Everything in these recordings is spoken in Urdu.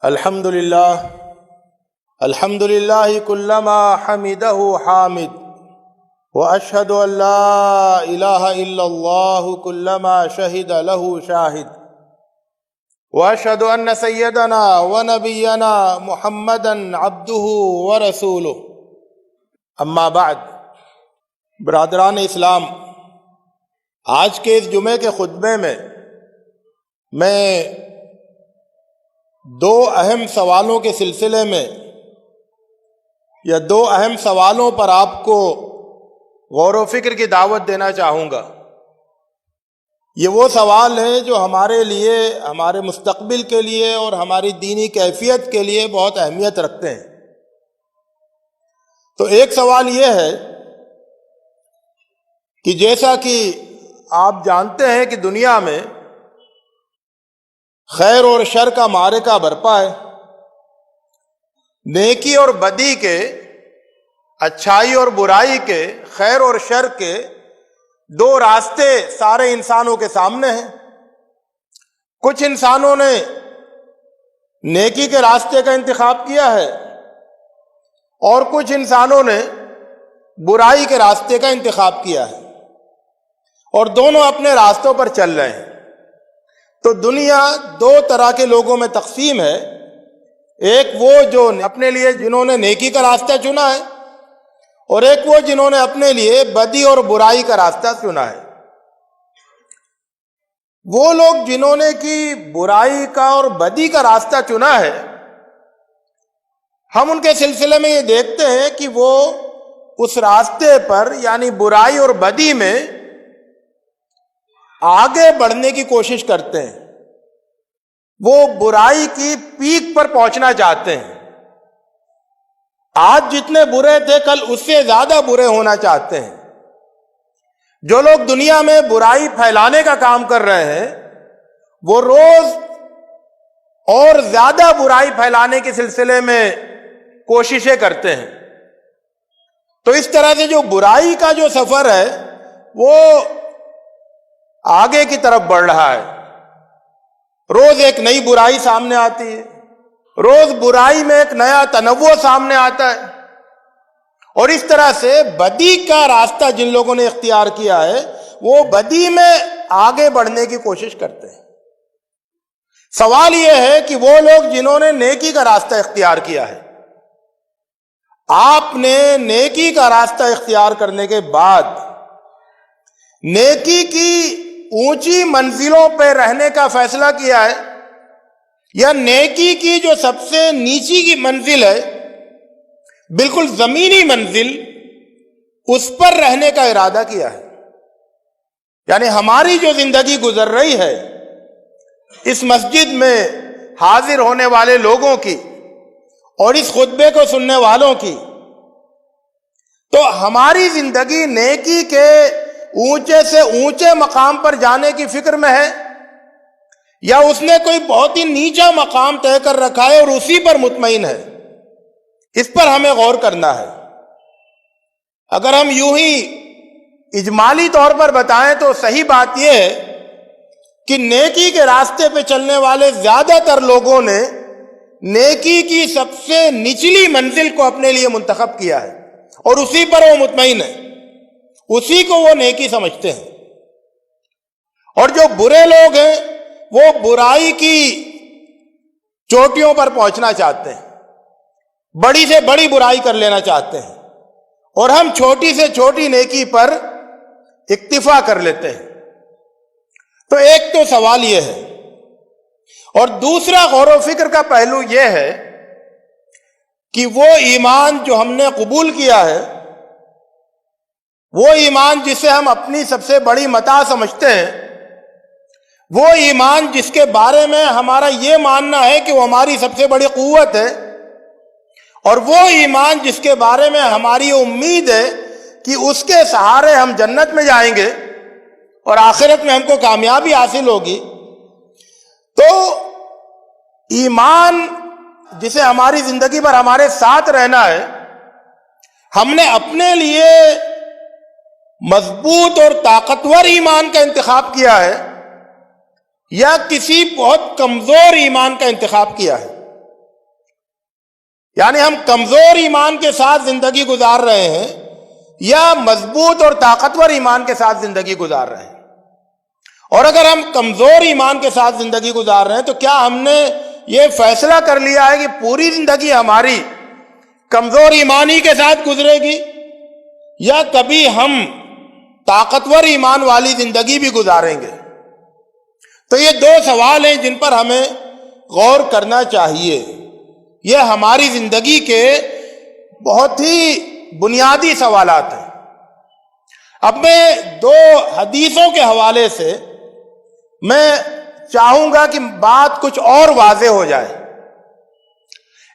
الحمد للہ کلما حمدہ حامد واشہد ان لا الہ الا اللہ کلما شہد لہ شاہد واشہد ان سیدنا ونبینا محمدا عبدہ ورسولہ اما بعد۔ برادران اسلام، آج کے اس جمعے کے خطبے میں دو اہم سوالوں کے سلسلے میں یا دو اہم سوالوں پر آپ کو غور و فکر کی دعوت دینا چاہوں گا۔ یہ وہ سوال ہیں جو ہمارے لیے، ہمارے مستقبل کے لیے اور ہماری دینی کیفیت کے لیے بہت اہمیت رکھتے ہیں۔ تو ایک سوال یہ ہے کہ جیسا کہ آپ جانتے ہیں کہ دنیا میں خیر اور شر کا معرکہ برپا ہے، نیکی اور بدی کے، اچھائی اور برائی کے، خیر اور شر کے دو راستے سارے انسانوں کے سامنے ہیں۔ کچھ انسانوں نے نیکی کے راستے کا انتخاب کیا ہے اور کچھ انسانوں نے برائی کے راستے کا انتخاب کیا ہے، اور دونوں اپنے راستوں پر چل رہے ہیں۔ تو دنیا دو طرح کے لوگوں میں تقسیم ہے، ایک وہ جو اپنے لیے جنہوں نے نیکی کا راستہ چنا ہے، اور ایک وہ جنہوں نے اپنے لیے بدی اور برائی کا راستہ چنا ہے۔ وہ لوگ جنہوں نے کی برائی کا اور بدی کا راستہ چنا ہے، ہم ان کے سلسلے میں یہ دیکھتے ہیں کہ وہ اس راستے پر یعنی برائی اور بدی میں آگے بڑھنے کی کوشش کرتے ہیں۔ وہ برائی کی پیک پر پہنچنا چاہتے ہیں، آج جتنے برے تھے کل اس سے زیادہ برے ہونا چاہتے ہیں۔ جو لوگ دنیا میں برائی پھیلانے کا کام کر رہے ہیں، وہ روز اور زیادہ برائی پھیلانے کے سلسلے میں کوششیں کرتے ہیں۔ تو اس طرح سے جو برائی کا جو سفر ہے وہ آگے کی طرف بڑھ رہا ہے۔ روز ایک نئی برائی سامنے آتی ہے، روز برائی میں ایک نیا تنوع سامنے آتا ہے، اور اس طرح سے بدی کا راستہ جن لوگوں نے اختیار کیا ہے وہ بدی میں آگے بڑھنے کی کوشش کرتے ہیں۔ سوال یہ ہے کہ وہ لوگ جنہوں نے نیکی کا راستہ اختیار کیا ہے، آپ نے نیکی کا راستہ اختیار کرنے کے بعد نیکی کی اونچی منزلوں پہ رہنے کا فیصلہ کیا ہے، یا نیکی کی جو سب سے نیچی کی منزل ہے، بالکل زمینی منزل، اس پر رہنے کا ارادہ کیا ہے۔ یعنی ہماری جو زندگی گزر رہی ہے، اس مسجد میں حاضر ہونے والے لوگوں کی اور اس خطبے کو سننے والوں کی، تو ہماری زندگی نیکی کے اونچے سے اونچے مقام پر جانے کی فکر میں ہے، یا اس نے کوئی بہت ہی نیچا مقام طے کر رکھا ہے اور اسی پر مطمئن ہے؟ اس پر ہمیں غور کرنا ہے۔ اگر ہم یوں ہی اجمالی طور پر بتائیں تو صحیح بات یہ ہے کہ نیکی کے راستے پہ چلنے والے زیادہ تر لوگوں نے نیکی کی سب سے نچلی منزل کو اپنے لیے منتخب کیا ہے، اور اسی پر وہ مطمئن ہے، اسی کو وہ نیکی سمجھتے ہیں۔ اور جو برے لوگ ہیں وہ برائی کی چوٹیوں پر پہنچنا چاہتے ہیں، بڑی سے بڑی برائی کر لینا چاہتے ہیں، اور ہم چھوٹی سے چھوٹی نیکی پر اکتفا کر لیتے ہیں۔ تو ایک تو سوال یہ ہے، اور دوسرا غور و فکر کا پہلو یہ ہے کہ وہ ایمان جو ہم نے قبول کیا ہے، وہ ایمان جسے ہم اپنی سب سے بڑی متاع سمجھتے ہیں، وہ ایمان جس کے بارے میں ہمارا یہ ماننا ہے کہ وہ ہماری سب سے بڑی قوت ہے، اور وہ ایمان جس کے بارے میں ہماری امید ہے کہ اس کے سہارے ہم جنت میں جائیں گے اور آخرت میں ہم کو کامیابی حاصل ہوگی، تو ایمان جسے ہماری زندگی پر ہمارے ساتھ رہنا ہے، ہم نے اپنے لیے مضبوط اور طاقتور ایمان کا انتخاب کیا ہے یا کسی بہت کمزور ایمان کا انتخاب کیا ہے؟ یعنی ہم کمزور ایمان کے ساتھ زندگی گزار رہے ہیں یا مضبوط اور طاقتور ایمان کے ساتھ زندگی گزار رہے ہیں؟ اور اگر ہم کمزور ایمان کے ساتھ زندگی گزار رہے ہیں تو کیا ہم نے یہ فیصلہ کر لیا ہے کہ پوری زندگی ہماری کمزور ایمانی کے ساتھ گزرے گی، یا کبھی ہم طاقتور ایمان والی زندگی بھی گزاریں گے؟ تو یہ دو سوال ہیں جن پر ہمیں غور کرنا چاہیے۔ یہ ہماری زندگی کے بہت ہی بنیادی سوالات ہیں۔ اب میں دو حدیثوں کے حوالے سے میں چاہوں گا کہ بات کچھ اور واضح ہو جائے۔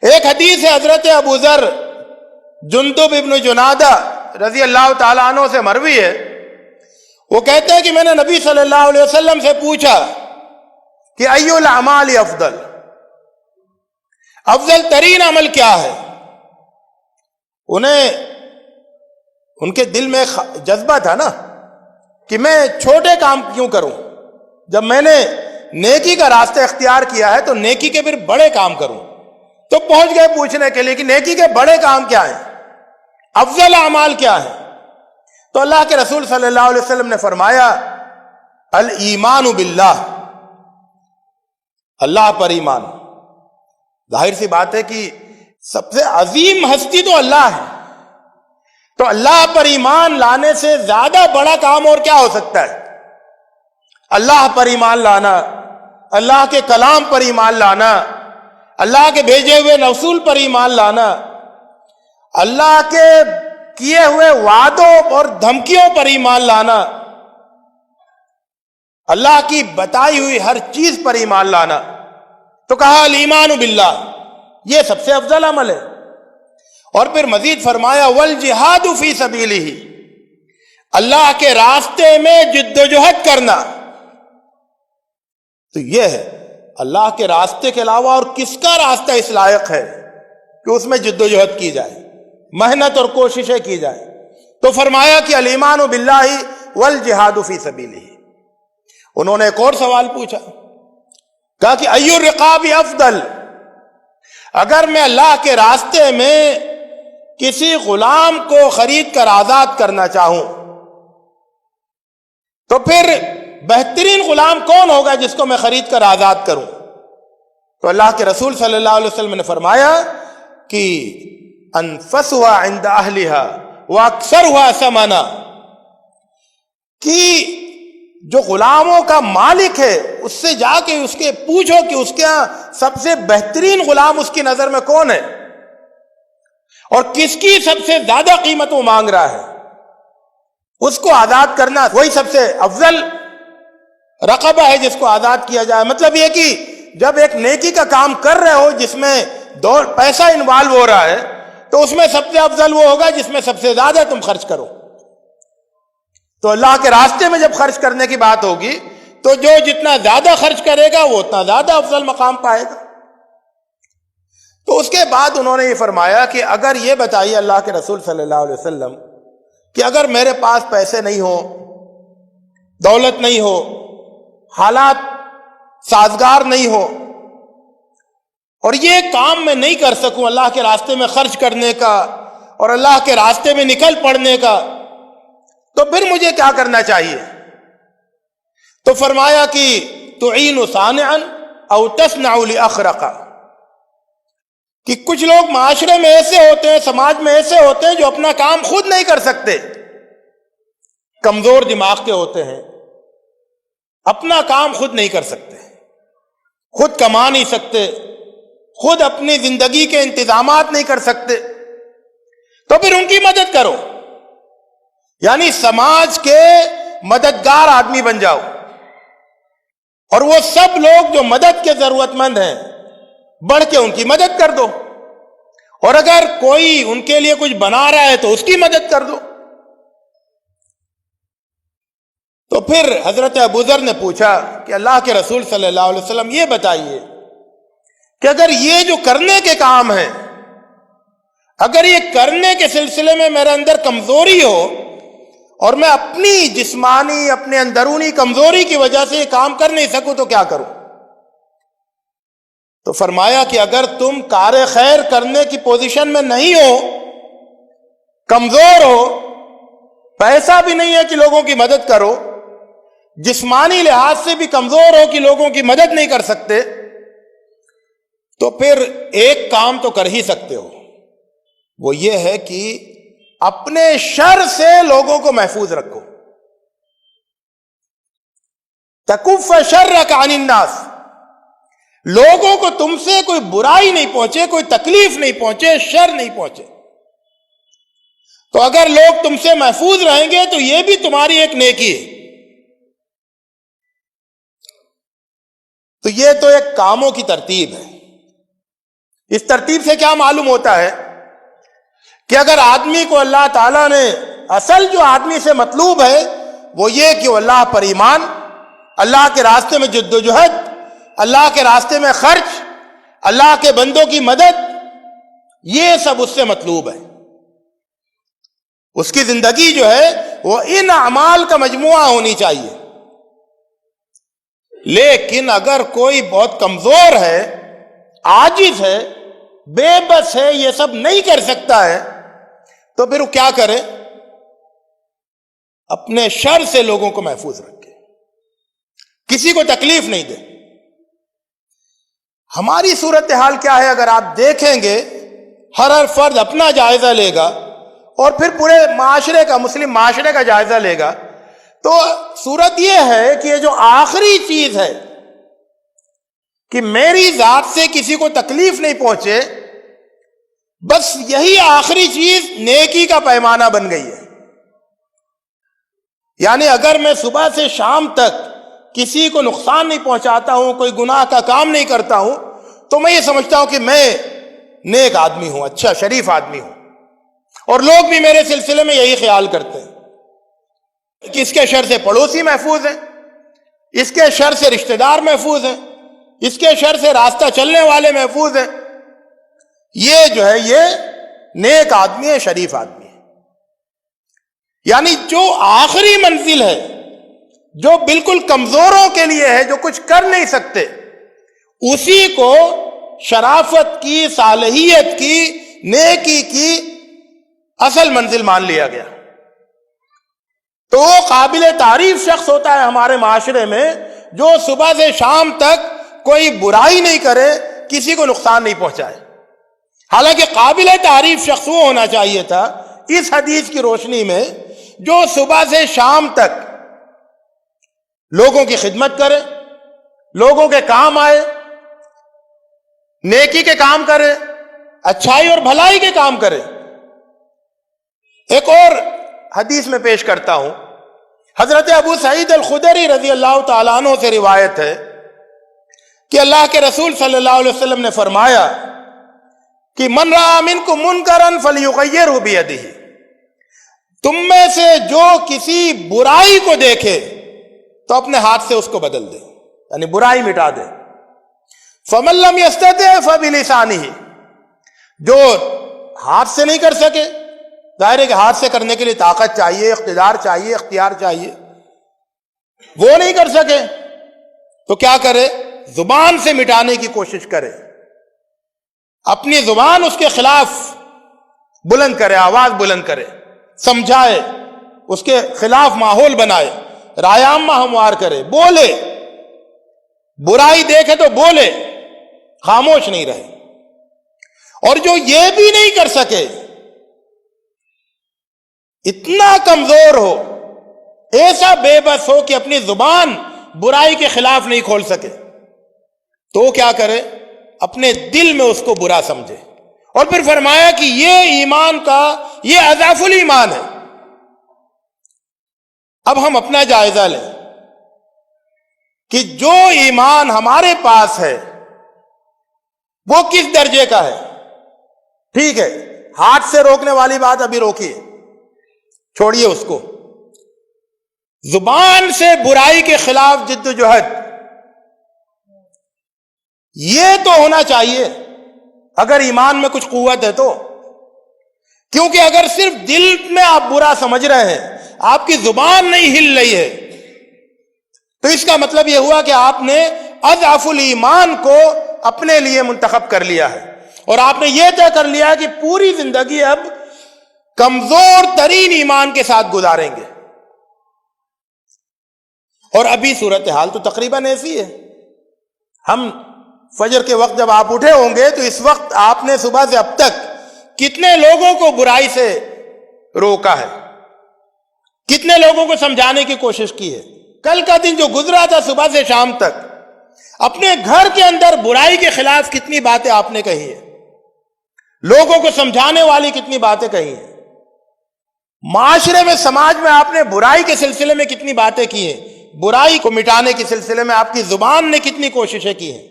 ایک حدیث ہے حضرت ابو ذر جندب ابن جنادہ رضی اللہ تعالیٰ عنہ سے مروی ہے۔ وہ کہتے ہیں کہ میں نے نبی صلی اللہ علیہ وسلم سے پوچھا کہ ای الاعمال افضل، افضل ترین عمل کیا ہے؟ ان کے دل میں جذبہ تھا نا کہ میں چھوٹے کام کیوں کروں، جب میں نے نیکی کا راستہ اختیار کیا ہے تو نیکی کے پھر بڑے کام کروں۔ تو پہنچ گئے پوچھنے کے لیے کہ نیکی کے بڑے کام کیا ہیں، افضل اعمال کیا ہیں؟ تو اللہ کے رسول صلی اللہ علیہ وسلم نے فرمایا الایمان باللہ، اللہ پر ایمان۔ ظاہر سی بات ہے کہ سب سے عظیم ہستی تو اللہ ہے، تو اللہ پر ایمان لانے سے زیادہ بڑا کام اور کیا ہو سکتا ہے؟ اللہ پر ایمان لانا، اللہ کے کلام پر ایمان لانا، اللہ کے بھیجے ہوئے رسول پر ایمان لانا، اللہ کے کیے ہوئے وعدوں اور دھمکیوں پر ایمان لانا، اللہ کی بتائی ہوئی ہر چیز پر ایمان لانا۔ تو کہا الایمان باللہ، یہ سب سے افضل عمل ہے۔ اور پھر مزید فرمایا والجہاد فی سبیلہ، اللہ کے راستے میں جد و جہد کرنا۔ تو یہ ہے اللہ کے راستے کے علاوہ اور کس کا راستہ اس لائق ہے کہ اس میں جد و جہد کی جائے، محنت اور کوششیں کی جائے؟ تو فرمایا کہ الایمان باللہ والجہاد فی سبیلہ۔ انہوں نے ایک اور سوال پوچھا، کہا کہ ای الرقاب افضل، اگر میں اللہ کے راستے میں کسی غلام کو خرید کر آزاد کرنا چاہوں تو پھر بہترین غلام کون ہوگا جس کو میں خرید کر آزاد کروں؟ تو اللہ کے رسول صلی اللہ علیہ وسلم نے فرمایا کہ انفسها عند اہلها واکثرها ثمنا، کہ جو غلاموں کا مالک ہے اس سے جا کے اس کے پوچھو کہ اس کا سب سے بہترین غلام اس کی نظر میں کون ہے اور کس کی سب سے زیادہ قیمت وہ مانگ رہا ہے، اس کو آزاد کرنا وہی سب سے افضل رقبہ ہے جس کو آزاد کیا جائے۔ مطلب یہ کہ جب ایک نیکی کا کام کر رہے ہو جس میں پیسہ انوالو ہو رہا ہے تو اس میں سب سے افضل وہ ہوگا جس میں سب سے زیادہ تم خرچ کرو۔ تو اللہ کے راستے میں جب خرچ کرنے کی بات ہوگی تو جو جتنا زیادہ خرچ کرے گا وہ اتنا زیادہ افضل مقام پائے گا۔ تو اس کے بعد انہوں نے یہ فرمایا کہ اگر یہ بتائیے اللہ کے رسول صلی اللہ علیہ وسلم کہ اگر میرے پاس پیسے نہیں ہو، دولت نہیں ہو، حالات سازگار نہیں ہو اور یہ کام میں نہیں کر سکوں اللہ کے راستے میں خرچ کرنے کا اور اللہ کے راستے میں نکل پڑنے کا، تو پھر مجھے کیا کرنا چاہیے؟ تو فرمایا کہ تعین صانعا او تصنع لاخرق، کہ کچھ لوگ معاشرے میں ایسے ہوتے ہیں، سماج میں ایسے ہوتے ہیں جو اپنا کام خود نہیں کر سکتے، کمزور دماغ کے ہوتے ہیں، اپنا کام خود نہیں کر سکتے، خود کما نہیں سکتے، خود اپنی زندگی کے انتظامات نہیں کر سکتے، تو پھر ان کی مدد کرو، یعنی سماج کے مددگار آدمی بن جاؤ، اور وہ سب لوگ جو مدد کے ضرورت مند ہیں بڑھ کے ان کی مدد کر دو، اور اگر کوئی ان کے لیے کچھ بنا رہا ہے تو اس کی مدد کر دو۔ تو پھر حضرت ابو ذر نے پوچھا کہ اللہ کے رسول صلی اللہ علیہ وسلم یہ بتائیے کہ اگر یہ جو کرنے کے کام ہیں، اگر یہ کرنے کے سلسلے میں میرے اندر کمزوری ہو اور میں اپنی جسمانی اپنے اندرونی کمزوری کی وجہ سے یہ کام کر نہیں سکوں تو کیا کروں؟ تو فرمایا کہ اگر تم کار خیر کرنے کی پوزیشن میں نہیں ہو، کمزور ہو، پیسہ بھی نہیں ہے کہ لوگوں کی مدد کرو، جسمانی لحاظ سے بھی کمزور ہو کہ لوگوں کی مدد نہیں کر سکتے، تو پھر ایک کام تو کر ہی سکتے ہو، وہ یہ ہے کہ اپنے شر سے لوگوں کو محفوظ رکھو۔ تکف شرک عن الناس، لوگوں کو تم سے کوئی برائی نہیں پہنچے، کوئی تکلیف نہیں پہنچے، شر نہیں پہنچے، تو اگر لوگ تم سے محفوظ رہیں گے تو یہ بھی تمہاری ایک نیکی ہے۔ تو یہ تو ایک کاموں کی ترتیب ہے۔ اس ترتیب سے کیا معلوم ہوتا ہے کہ اگر آدمی کو اللہ تعالیٰ نے اصل جو آدمی سے مطلوب ہے وہ یہ کہ وہ اللہ پر ایمان، اللہ کے راستے میں جد و جہد، اللہ کے راستے میں خرچ، اللہ کے بندوں کی مدد، یہ سب اس سے مطلوب ہے۔ اس کی زندگی جو ہے وہ ان اعمال کا مجموعہ ہونی چاہیے۔ لیکن اگر کوئی بہت کمزور ہے، عاجز ہے، بے بس ہے، یہ سب نہیں کر سکتا ہے، تو پھر وہ کیا کرے؟ اپنے شر سے لوگوں کو محفوظ رکھے، کسی کو تکلیف نہیں دے۔ ہماری صورتحال کیا ہے اگر آپ دیکھیں گے، ہر فرد اپنا جائزہ لے گا اور پھر پورے معاشرے کا، مسلم معاشرے کا جائزہ لے گا، تو صورت یہ ہے کہ یہ جو آخری چیز ہے کہ میری ذات سے کسی کو تکلیف نہیں پہنچے، بس یہی آخری چیز نیکی کا پیمانہ بن گئی ہے۔ یعنی اگر میں صبح سے شام تک کسی کو نقصان نہیں پہنچاتا ہوں، کوئی گناہ کا کام نہیں کرتا ہوں، تو میں یہ سمجھتا ہوں کہ میں نیک آدمی ہوں، اچھا شریف آدمی ہوں، اور لوگ بھی میرے سلسلے میں یہی خیال کرتے ہیں کہ اس کے شر سے پڑوسی محفوظ ہیں، اس کے شر سے رشتہ دار محفوظ ہیں، اس کے شر سے راستہ چلنے والے محفوظ ہیں۔ یہ جو ہے یہ نیک آدمی ہے، شریف آدمی ہے۔ یعنی جو آخری منزل ہے، جو بالکل کمزوروں کے لیے ہے، جو کچھ کر نہیں سکتے، اسی کو شرافت کی، صالحیت کی، نیکی کی اصل منزل مان لیا گیا۔ تو وہ قابل تعریف شخص ہوتا ہے ہمارے معاشرے میں جو صبح سے شام تک کوئی برائی نہیں کرے، کسی کو نقصان نہیں پہنچائے۔ حالانکہ قابل تعریف شخص وہ ہونا چاہیے تھا اس حدیث کی روشنی میں جو صبح سے شام تک لوگوں کی خدمت کرے، لوگوں کے کام آئے، نیکی کے کام کرے، اچھائی اور بھلائی کے کام کرے۔ ایک اور حدیث میں پیش کرتا ہوں، حضرت ابو سعید الخدری رضی اللہ تعالیٰ عنہ سے روایت ہے کہ اللہ کے رسول صلی اللہ علیہ وسلم نے فرمایا کہ من رأى منکم منکرا فلیغیرہ بیدہ، تم میں سے جو کسی برائی کو دیکھے تو اپنے ہاتھ سے اس کو بدل دے، یعنی برائی مٹا دے۔ فمن لم یستطع فبلسانہ، جو ہاتھ سے نہیں کر سکے، ظاہر ہے کہ ہاتھ سے کرنے کے لیے طاقت چاہیے، اقتدار چاہیے، اختیار چاہیے، وہ نہیں کر سکے تو کیا کرے؟ زبان سے مٹانے کی کوشش کرے، اپنی زبان اس کے خلاف بلند کرے، آواز بلند کرے، سمجھائے، اس کے خلاف ماحول بنائے، رائے عامہ ہموار کرے، بولے، برائی دیکھے تو بولے، خاموش نہیں رہے۔ اور جو یہ بھی نہیں کر سکے، اتنا کمزور ہو، ایسا بے بس ہو کہ اپنی زبان برائی کے خلاف نہیں کھول سکے، تو وہ کیا کرے؟ اپنے دل میں اس کو برا سمجھے۔ اور پھر فرمایا کہ یہ ایمان کا یہ اضعف الایمان ہے۔ اب ہم اپنا جائزہ لیں کہ جو ایمان ہمارے پاس ہے وہ کس درجے کا ہے۔ ٹھیک ہے، ہاتھ سے روکنے والی بات ابھی روکیے، چھوڑیے اس کو۔ زبان سے برائی کے خلاف جد و جہد، یہ تو ہونا چاہیے اگر ایمان میں کچھ قوت ہے تو، کیونکہ اگر صرف دل میں آپ برا سمجھ رہے ہیں، آپ کی زبان نہیں ہل رہی ہے، تو اس کا مطلب یہ ہوا کہ آپ نے اضعف الایمان کو اپنے لیے منتخب کر لیا ہے، اور آپ نے یہ طے کر لیا ہے کہ پوری زندگی اب کمزور ترین ایمان کے ساتھ گزاریں گے۔ اور ابھی صورتحال تو تقریباً ایسی ہے، ہم فجر کے وقت جب آپ اٹھے ہوں گے تو اس وقت آپ نے صبح سے اب تک کتنے لوگوں کو برائی سے روکا ہے، کتنے لوگوں کو سمجھانے کی کوشش کی ہے۔ کل کا دن جو گزرا تھا صبح سے شام تک، اپنے گھر کے اندر برائی کے خلاف کتنی باتیں آپ نے کہی ہیں، لوگوں کو سمجھانے والی کتنی باتیں کہی ہیں، معاشرے میں سماج میں آپ نے برائی کے سلسلے میں کتنی باتیں کی ہیں، برائی کو مٹانے کے سلسلے میں آپ کی زبان نے کتنی کوششیں کی ہیں۔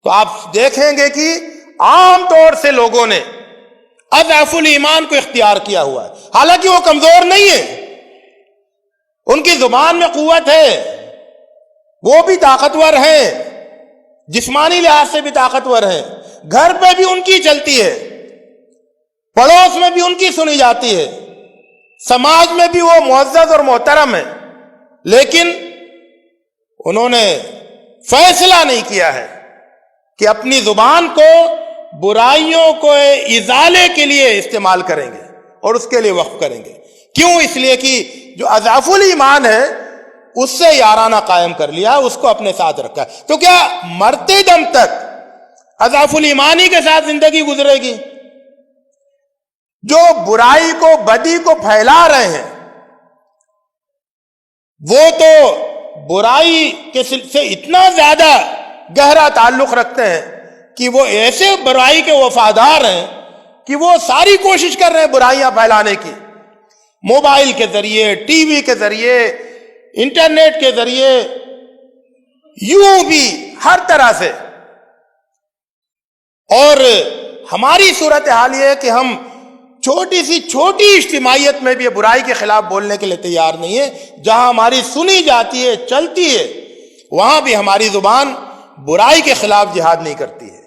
تو آپ دیکھیں گے کہ عام طور سے لوگوں نے اضعف الایمان کو اختیار کیا ہوا ہے، حالانکہ وہ کمزور نہیں ہے، ان کی زبان میں قوت ہے، وہ بھی طاقتور ہیں، جسمانی لحاظ سے بھی طاقتور ہیں، گھر پہ بھی ان کی چلتی ہے، پڑوس میں بھی ان کی سنی جاتی ہے، سماج میں بھی وہ معزز اور محترم ہے، لیکن انہوں نے فیصلہ نہیں کیا ہے کہ اپنی زبان کو برائیوں کو ازالے کے لیے استعمال کریں گے اور اس کے لیے وقف کریں گے۔ کیوں؟ اس لیے کہ جو اضعف الایمان ہے اس سے یارانہ قائم کر لیا، اس کو اپنے ساتھ رکھا ہے۔ تو کیا مرتے دم تک اضعف الایمانی کے ساتھ زندگی گزرے گی؟ جو برائی کو، بدی کو پھیلا رہے ہیں وہ تو برائی کے سے اتنا زیادہ گہرا تعلق رکھتے ہیں کہ وہ ایسے برائی کے وفادار ہیں کہ وہ ساری کوشش کر رہے ہیں برائیاں پھیلانے کی، موبائل کے ذریعے، ٹی وی کے ذریعے، انٹرنیٹ کے ذریعے، یوں بھی ہر طرح سے۔ اور ہماری صورتحال یہ ہے کہ ہم چھوٹی سی چھوٹی اجتماعیت میں بھی برائی کے خلاف بولنے کے لیے تیار نہیں ہے۔ جہاں ہماری سنی جاتی ہے، چلتی ہے، وہاں بھی ہماری زبان برائی کے خلاف جہاد نہیں کرتی ہے۔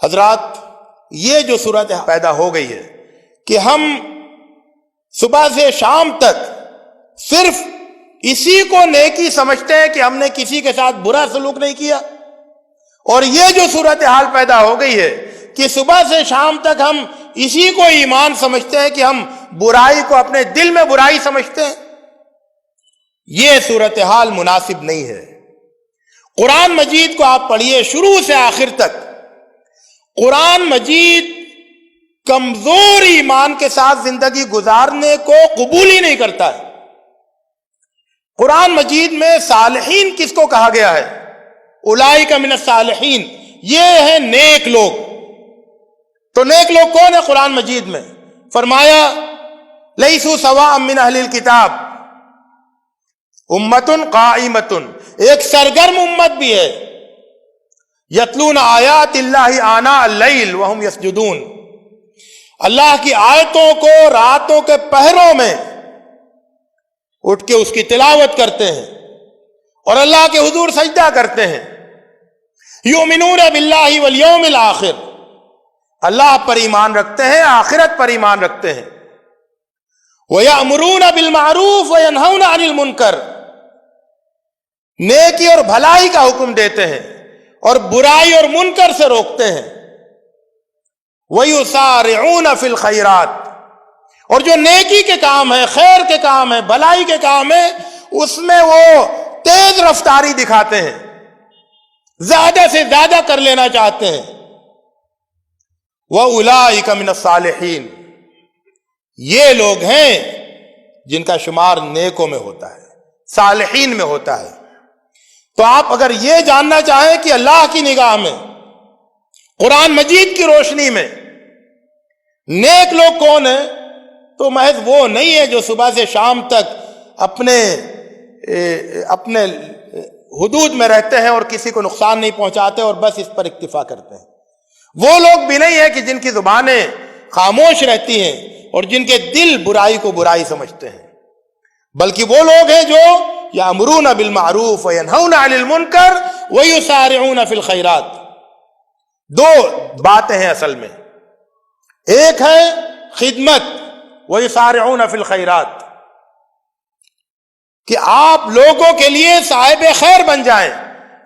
حضرات، یہ جو صورت پیدا ہو گئی ہے کہ ہم صبح سے شام تک صرف اسی کو نیکی سمجھتے ہیں کہ ہم نے کسی کے ساتھ برا سلوک نہیں کیا، اور یہ جو صورتحال پیدا ہو گئی ہے کہ صبح سے شام تک ہم اسی کو ایمان سمجھتے ہیں کہ ہم برائی کو اپنے دل میں برائی سمجھتے ہیں، یہ صورتحال مناسب نہیں ہے۔ قرآن مجید کو آپ پڑھیے شروع سے آخر تک، قرآن مجید کمزور ایمان کے ساتھ زندگی گزارنے کو قبول ہی نہیں کرتا ہے۔ قرآن مجید میں صالحین کس کو کہا گیا ہے؟ اولئک من الصالحین، یہ ہیں نیک لوگ۔ تو نیک لوگ کون ہیں قرآن مجید میں؟ فرمایا لیسوا سواء من اہل الکتاب امۃ قائمۃ، ایک سرگرم امت بھی ہے، یتلون آیات اللہ آناء اللیل وہم یسجدون، اللہ کی آیتوں کو راتوں کے پہروں میں اٹھ کے اس کی تلاوت کرتے ہیں اور اللہ کے حضور سجدہ کرتے ہیں۔ یؤمنون باللہ والیوم الآخر، اللہ پر ایمان رکھتے ہیں، آخرت پر ایمان رکھتے ہیں۔ وَيَأْمُرُونَ بِالْمَعْرُوفِ وَيَنْهَوْنَ عَنِ الْمُنْكَرِ، نیکی اور بھلائی کا حکم دیتے ہیں اور برائی اور منکر سے روکتے ہیں۔ وَيُسَارِعُونَ فِي الْخَيْرَاتِ، اور جو نیکی کے کام ہے، خیر کے کام ہے، بھلائی کے کام ہے، اس میں وہ تیز رفتاری دکھاتے ہیں، زیادہ سے زیادہ کر لینا چاہتے ہیں۔ وَأُولَئِكَ مِنَ الصَّالِحِينَ، یہ لوگ ہیں جن کا شمار نیکوں میں ہوتا ہے، صالحین میں ہوتا ہے۔ تو آپ اگر یہ جاننا چاہیں کہ اللہ کی نگاہ میں، قرآن مجید کی روشنی میں نیک لوگ کون ہیں، تو محض وہ نہیں ہے جو صبح سے شام تک اپنے حدود میں رہتے ہیں اور کسی کو نقصان نہیں پہنچاتے اور بس اس پر اکتفا کرتے ہیں۔ وہ لوگ بھی نہیں ہے کہ جن کی زبانیں خاموش رہتی ہیں اور جن کے دل برائی کو برائی سمجھتے ہیں، بلکہ وہ لوگ ہیں جو یأمرون بالمعروف وینہون عن المنکر ویسارعون فی الخیرات۔ دو باتیں ہیں اصل میں، ایک ہے خدمت، ویسارعون فی الخیرات، کہ آپ لوگوں کے لیے صاحب خیر بن جائیں،